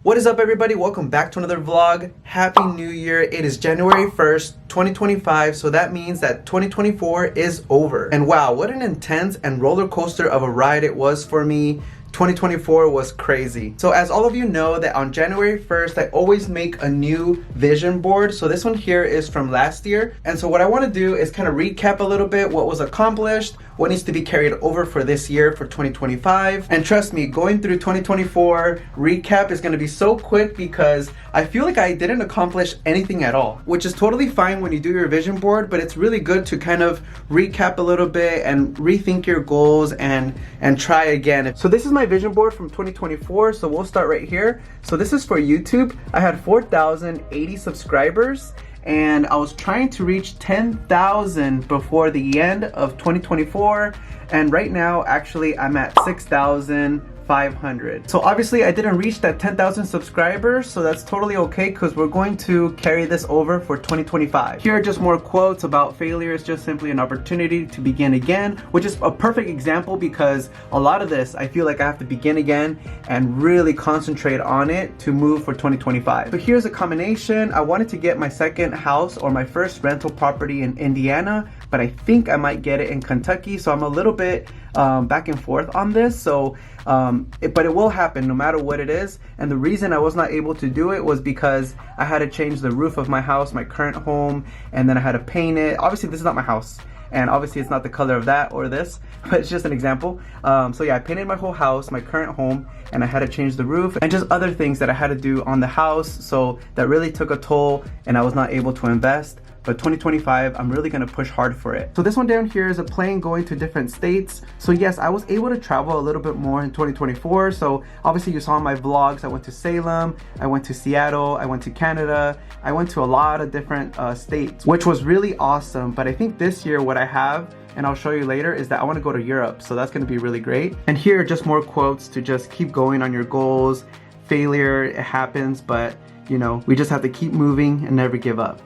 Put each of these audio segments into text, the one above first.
What is up, everybody? Welcome back to another vlog. Happy New Year. It is January 1st, 2025, so that means that 2024 is over. And wow, what an intense and roller coaster of a ride it was for me. 2024 was crazy. So as all of you know, that on January 1st, I always make a new vision board. So this one here is from last year. And so what I want to do is kind of recap a little bit what was accomplished, what needs to be carried over for this year, for 2025. And trust me, going through 2024 recap is going to be so quick because I feel like I didn't accomplish anything at all, which is totally fine when you do your vision board, but it's really good to kind of recap a little bit and rethink your goals and try again. So this is my vision board from 2024. So we'll start right here. So this is for YouTube. I had 4,080 subscribers and I was trying to reach 10,000 before the end of 2024. And right now, actually, I'm at 6,500. So obviously I didn't reach that 10,000 subscribers, so that's totally okay because we're going to carry this over for 2025. Here are just more quotes about failure is just simply an opportunity to begin again, which is a perfect example because a lot of this, I feel like I have to begin again and really concentrate on it to move for 2025. So here's a combination. I wanted to get my second house or my first rental property in Indiana, but I think I might get it in Kentucky. So I'm a little bit back and forth on this. So but it will happen no matter what it is. And the reason I was not able to do it was because I had to change the roof of my house, my current home, and then I had to paint it. Obviously this is not my house, and obviously it's not the color of that or this, but it's just an example. So yeah, I painted my whole house, my current home, and I had to change the roof and just other things that I had to do on the house. So that really took a toll and I was not able to invest. But 2025, I'm really gonna push hard for it. So this one down here is a plane going to different states. So yes, I was able to travel a little bit more in 2024. So obviously you saw in my vlogs, I went to Salem, I went to Seattle, I went to Canada, I went to a lot of different states, which was really awesome. But I think this year what I have, and I'll show you later, is that I wanna go to Europe. So that's gonna be really great. And here are just more quotes to just keep going on your goals. Failure, it happens, but you know, we just have to keep moving and never give up.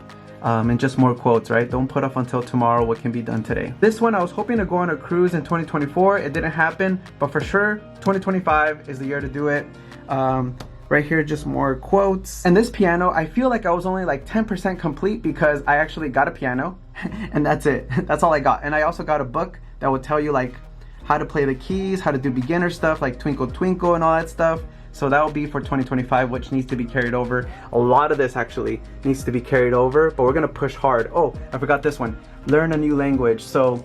And just more quotes, right? Don't put off until tomorrow what can be done today. This one, I was hoping to go on a cruise in 2024. It didn't happen, but for sure, 2025 is the year to do it. Right here, just more quotes. And this piano, I feel like I was only like 10% complete because I actually got a piano and that's it. That's all I got. And I also got a book that would tell you like how to play the keys, how to do beginner stuff like Twinkle Twinkle and all that stuff. So that will be for 2025, which needs to be carried over. A lot of this actually needs to be carried over, but we're gonna push hard. Oh, I forgot this one. Learn a new language. So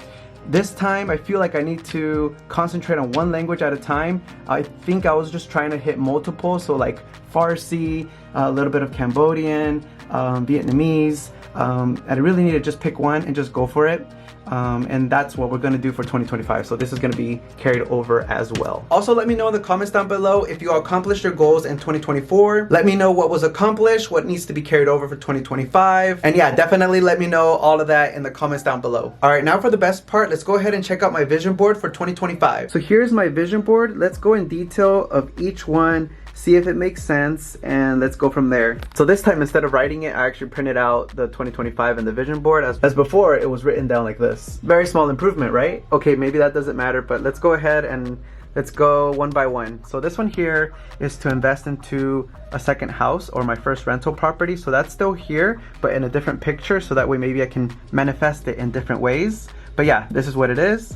this time I feel like I need to concentrate on one language at a time. I think I was just trying to hit multiple. So like Farsi, a little bit of Cambodian, Vietnamese. I really need to just pick one and just go for it. And that's what we're gonna do for 2025. So this is gonna be carried over as well. Also, let me know in the comments down below if you accomplished your goals in 2024. Let me know what was accomplished, what needs to be carried over for 2025. And yeah, definitely let me know all of that in the comments down below. All right, now for the best part, let's go ahead and check out my vision board for 2025. So here's my vision board. Let's go in detail of each one, see if it makes sense, and let's go from there. So this time, instead of writing it, I actually printed out the 2025 and the vision board. As before, it was written down like this. Very small improvement, right? Okay, maybe that doesn't matter, but let's go ahead and let's go one by one. So this one here is to invest into a second house or my first rental property. So that's still here, but in a different picture, so that way maybe I can manifest it in different ways. But yeah, this is what it is.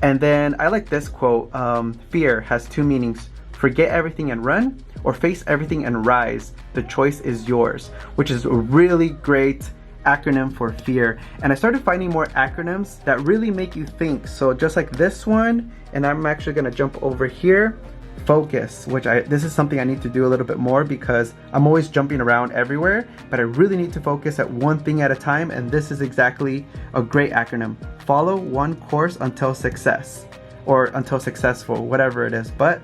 And then I like this quote, fear has two meanings. Forget everything and run, or face everything and rise. The choice is yours, which is a really great acronym for fear. And I started finding more acronyms that really make you think. So just like this one, and I'm actually gonna jump over here, focus, which this is something I need to do a little bit more because I'm always jumping around everywhere, but I really need to focus at one thing at a time. And this is exactly a great acronym. Follow one course until success, or until successful, whatever it is. But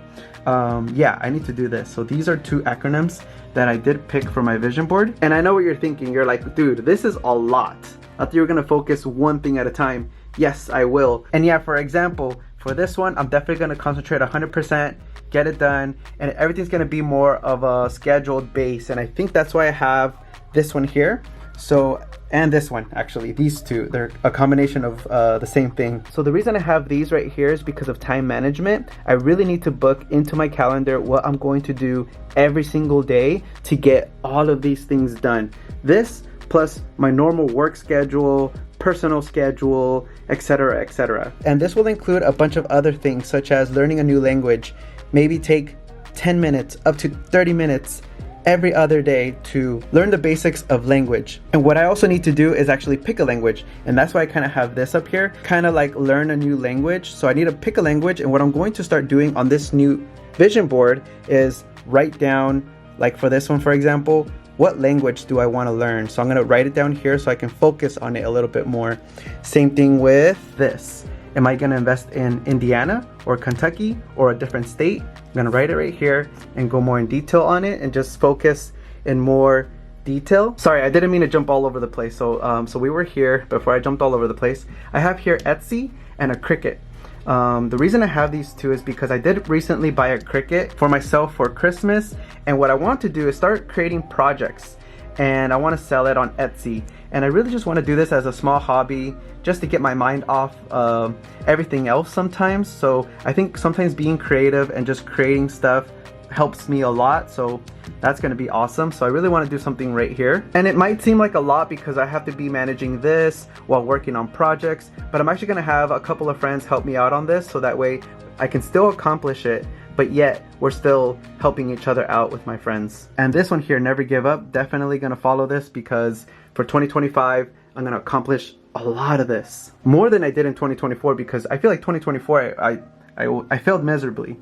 yeah, I need to do this. So these are two acronyms that I did pick for my vision board. And I know what you're thinking. You're like, dude, this is a lot. I thought you were gonna focus one thing at a time. Yes, I will. And yeah, for example, for this one, I'm definitely gonna concentrate 100%, get it done, and everything's gonna be more of a scheduled base. And I think that's why I have this one here. So, and this one, actually, these two, they're a combination of the same thing. So the reason I have these right here is because of time management. I really need to book into my calendar what I'm going to do every single day to get all of these things done. This plus my normal work schedule, personal schedule, etc., etc. And this will include a bunch of other things such as learning a new language. Maybe take 10 minutes up to 30 minutes every other day to learn the basics of language. And what I also need to do is actually pick a language, and that's why I kind of have this up here, kind of like learn a new language. So I need to pick a language, and what I'm going to start doing on this new vision board is write down, like for this one for example, what language do I want to learn? So I'm going to write it down here so I can focus on it a little bit more. Same thing with this. Am I going to invest in Indiana or Kentucky or a different state? I'm going to write it right here and go more in detail on it and just focus in more detail. Sorry, I didn't mean to jump all over the place. So we were here before I jumped all over the place. I have here Etsy and a Cricut. The reason I have these two is because I did recently buy a Cricut for myself for Christmas, and what I want to do is start creating projects, and I want to sell it on Etsy. And I really just want to do this as a small hobby just to get my mind off everything else sometimes. So I think sometimes being creative and just creating stuff helps me a lot. So that's going to be awesome. So I really want to do something right here. And it might seem like a lot because I have to be managing this while working on projects, but I'm actually going to have a couple of friends help me out on this so that way I can still accomplish it, but yet we're still helping each other out with my friends. And this one here, never give up, definitely going to follow this because for 2025, I'm going to accomplish a lot of this. More than I did in 2024 because I feel like 2024, I failed miserably.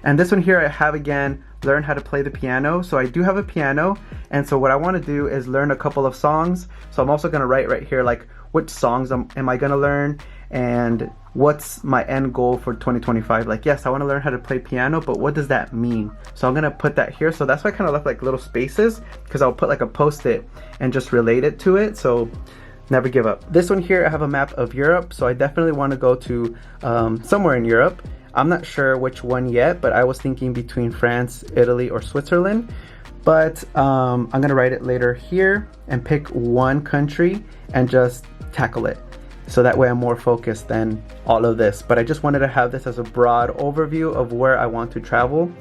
And this one here I have again, learn how to play the piano. So I do have a piano, and so what I want to do is learn a couple of songs. So I'm also going to write right here like which songs am I going to learn and what's my end goal for 2025. Like, yes, I want to learn how to play piano, but what does that mean? So I'm going to put that here. So that's why I kind of left like little spaces because I'll put like a post-it and just relate it to it. So never give up. This one here, I have a map of Europe. So I definitely want to go to somewhere in Europe. I'm not sure which one yet, but I was thinking between France, Italy, or Switzerland. But I'm gonna write it later here and pick one country and just tackle it. So that way I'm more focused than all of this. But I just wanted to have this as a broad overview of where I want to travel.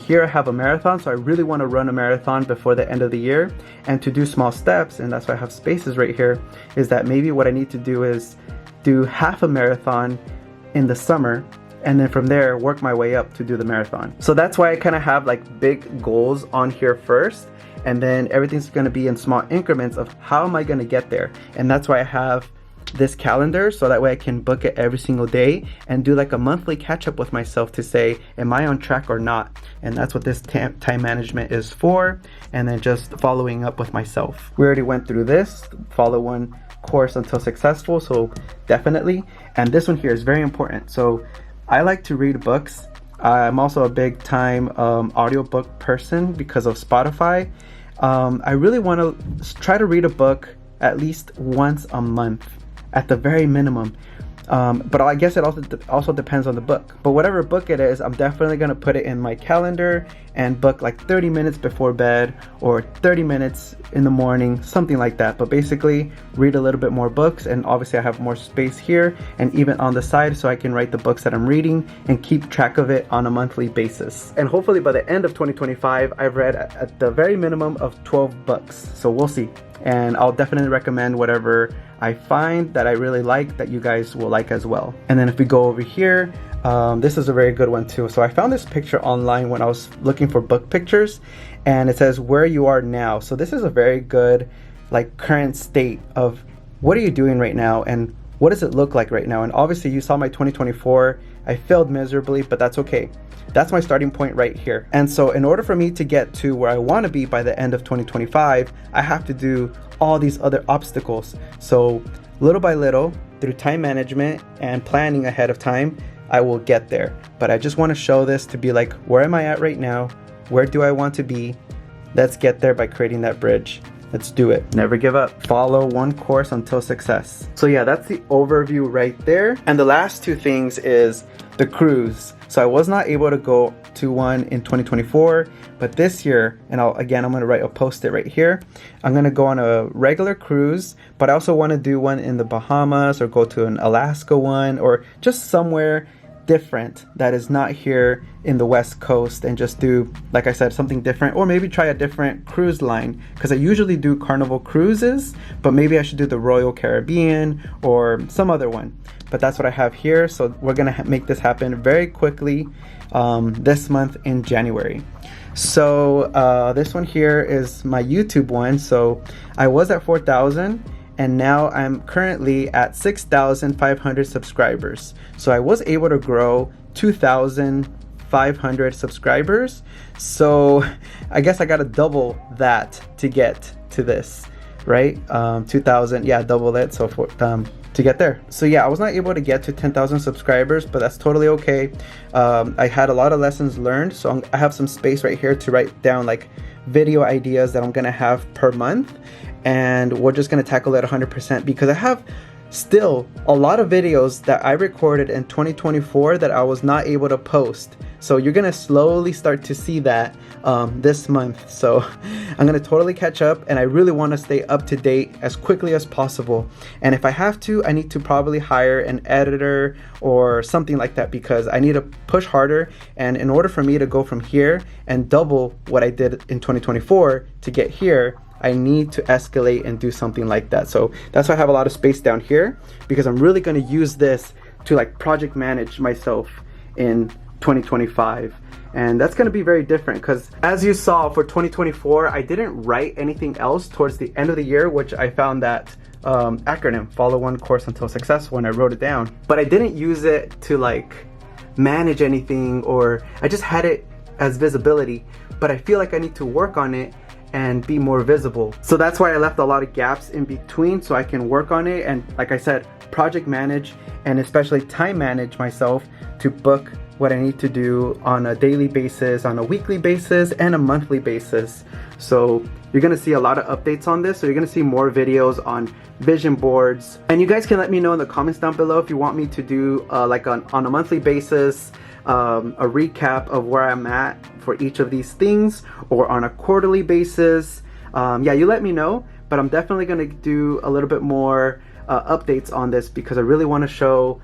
Here I have a marathon, so I really want to run a marathon before the end of the year. And to do small steps, and that's why I have spaces right here, is that maybe what I need to do is do half a marathon in the summer, and then from there work my way up to do the marathon. So that's why I kind of have like big goals on here first, and then everything's going to be in small increments of how am I going to get there. And that's why I have this calendar, so that way I can book it every single day and do like a monthly catch up with myself to say, am I on track or not? And that's what this time management is for, and then just following up with myself. We already went through this, follow one course until successful, so definitely. And this one here is very important. So I like to read books. I'm also a big time audiobook person because of Spotify. I really want to try to read a book at least once a month at the very minimum. But I guess it also depends on the book. But whatever book it is, I'm definitely going to put it in my calendar and book like 30 minutes before bed or 30 minutes in the morning, something like that. But basically read a little bit more books, and obviously I have more space here and even on the side so I can write the books that I'm reading and keep track of it on a monthly basis. And hopefully by the end of 2025, I've read at the very minimum of 12 books. So we'll see. And I'll definitely recommend whatever I find that I really like that you guys will like as well. And then if we go over here, this is a very good one too. So I found this picture online when I was looking for book pictures, and it says where you are now. So this is a very good like current state of what are you doing right now and what does it look like right now. And obviously you saw my 2024, I failed miserably, but that's okay. That's my starting point right here. And so in order for me to get to where I want to be by the end of 2025, I have to do all these other obstacles. So little by little, through time management and planning ahead of time, I will get there. But I just want to show this to be like, where am I at right now? Where do I want to be? Let's get there by creating that bridge. Let's do it. Never give up. Follow one course until success. So yeah, that's the overview right there. And the last two things is the cruise. So I was not able to go to one in 2024, but this year, and I'm gonna post it right here. I'm gonna go on a regular cruise, but I also want to do one in the Bahamas or go to an Alaska one or just somewhere different that is not here in the West Coast, and just do, like I said, something different, or maybe try a different cruise line, because I usually do Carnival cruises, but maybe I should do the Royal Caribbean or some other one. But that's what I have here, so we're gonna make this happen very quickly this month in January. So this one here is my YouTube one. So I was at 4,000 and now I'm currently at 6,500 subscribers. So I was able to grow 2,500 subscribers. So I guess I gotta double that to get to this, right? 2,000, yeah, double it. So to get there. So yeah, I was not able to get to 10,000 subscribers, but that's totally okay. I had a lot of lessons learned, so I have some space right here to write down like video ideas that I'm gonna have per month, and we're just gonna tackle it 100% because I have still a lot of videos that I recorded in 2024 that I was not able to post. So you're gonna slowly start to see that this month. So I'm gonna totally catch up, and I really want to stay up to date as quickly as possible. And if I have to, I need to probably hire an editor or something like that, because I need to push harder. And in order for me to go from here and double what I did in 2024 to get here, I need to escalate and do something like that. So that's why I have a lot of space down here, because I'm really going to use this to like project manage myself in 2025. And that's going to be very different, because as you saw for 2024, I didn't write anything else towards the end of the year, which I found that acronym, follow one course until successful, and I wrote it down. But I didn't use it to like manage anything, or I just had it as visibility. But I feel like I need to work on it and be more visible. So that's why I left a lot of gaps in between, so I can work on it and, like I said, project manage and especially time manage myself to book what I need to do on a daily basis, on a weekly basis, and a monthly basis. So you're gonna see a lot of updates on this. So you're gonna see more videos on vision boards. And you guys can let me know in the comments down below if you want me to do like on a monthly basis, a recap of where I'm at for each of these things, or on a quarterly basis. Yeah, you let me know, but I'm definitely gonna do a little bit more updates on this, because I really want to show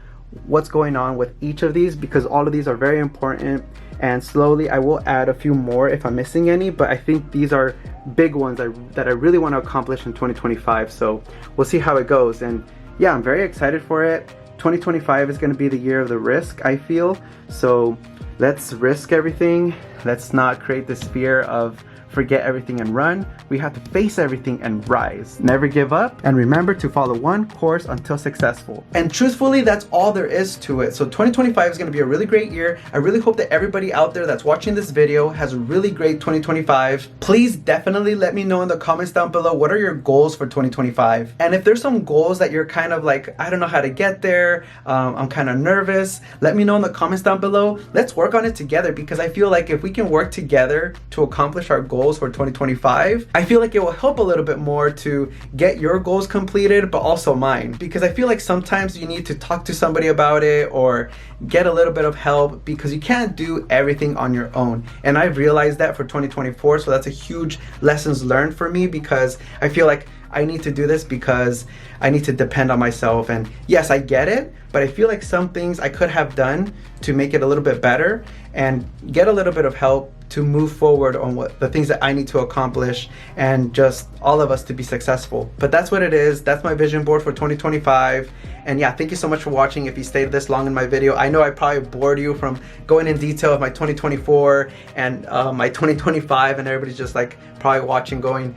what's going on with each of these, because all of these are very important. And slowly I will add a few more if I'm missing any, but I think these are big ones that I really want to accomplish in 2025. So we'll see how it goes. And yeah, I'm very excited for it. 2025 is going to be the year of the risk, I feel. So let's risk everything. Let's not create this fear of forget everything and run. We have to face everything and rise. Never give up, and remember to follow one course until successful. And truthfully, that's all there is to it. So 2025 is going to be a really great year. I really hope that everybody out there that's watching this video has a really great 2025. Please definitely let me know in the comments down below, what are your goals for 2025? And if there's some goals that you're kind of like, I don't know how to get there, I'm kind of nervous, let me know in the comments down below. Let's work on it together, because I feel like if we can work together to accomplish our goals for 2025, I feel like it will help a little bit more to get your goals completed, but also mine, because I feel like sometimes you need to talk to somebody about it or get a little bit of help, because you can't do everything on your own. And I've realized that for 2024, so that's a huge lessons learned for me, because I feel like I need to do this because I need to depend on myself. And yes, I get it, but I feel like some things I could have done to make it a little bit better and get a little bit of help to move forward on what the things that I need to accomplish, and just all of us to be successful. But that's what it is. That's my vision board for 2025. And yeah, thank you so much for watching. If you stayed this long in my video, I know I probably bored you from going in detail of my 2024 and my 2025, and everybody's just like probably watching going,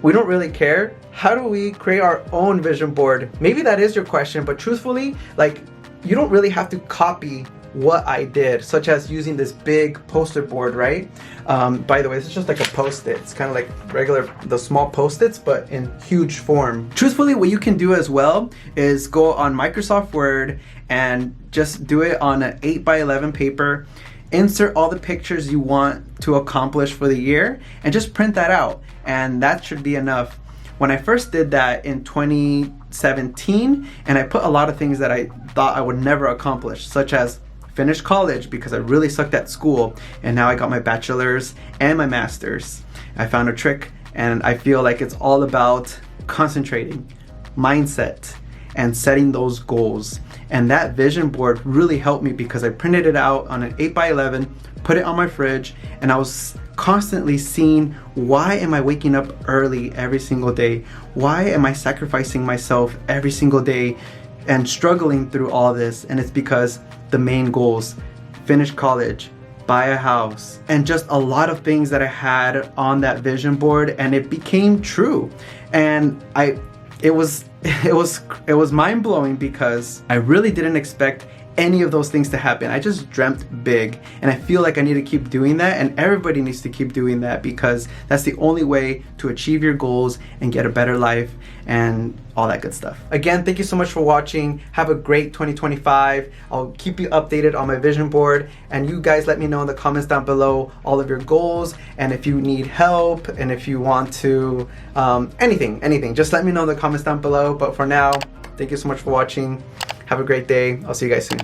we don't really care. How do we create our own vision board? Maybe that is your question, but truthfully, like, you don't really have to copy what I did, such as using this big poster board, right? By the way, this is just like a post-it. It's kind of like regular, the small post-its, but in huge form. Truthfully, what you can do as well is go on Microsoft Word and just do it on an 8x11 paper, insert all the pictures you want to accomplish for the year, and just print that out. And that should be enough. When I first did that in 2017, and I put a lot of things that I thought I would never accomplish, such as finished college because I really sucked at school, and now I got my bachelor's and my master's. I found a trick, and I feel like it's all about concentrating, mindset, and setting those goals. And that vision board really helped me because I printed it out on an 8x11, put it on my fridge, and I was constantly seeing, why am I waking up early every single day? Why am I sacrificing myself every single day and struggling through all this? And it's because the main goals: finish college, buy a house, and just a lot of things that I had on that vision board, and it became true. And it was mind-blowing because I really didn't expect any of those things to happen. I just dreamt big, and I feel like I need to keep doing that, and everybody needs to keep doing that, because that's the only way to achieve your goals and get a better life and all that good stuff. Again, thank you so much for watching. Have a great 2025. I'll keep you updated on my vision board, and you guys let me know in the comments down below all of your goals, and if you need help, and if you want to anything, just let me know in the comments down below. But for now, thank you so much for watching. Have a great day. I'll see you guys soon.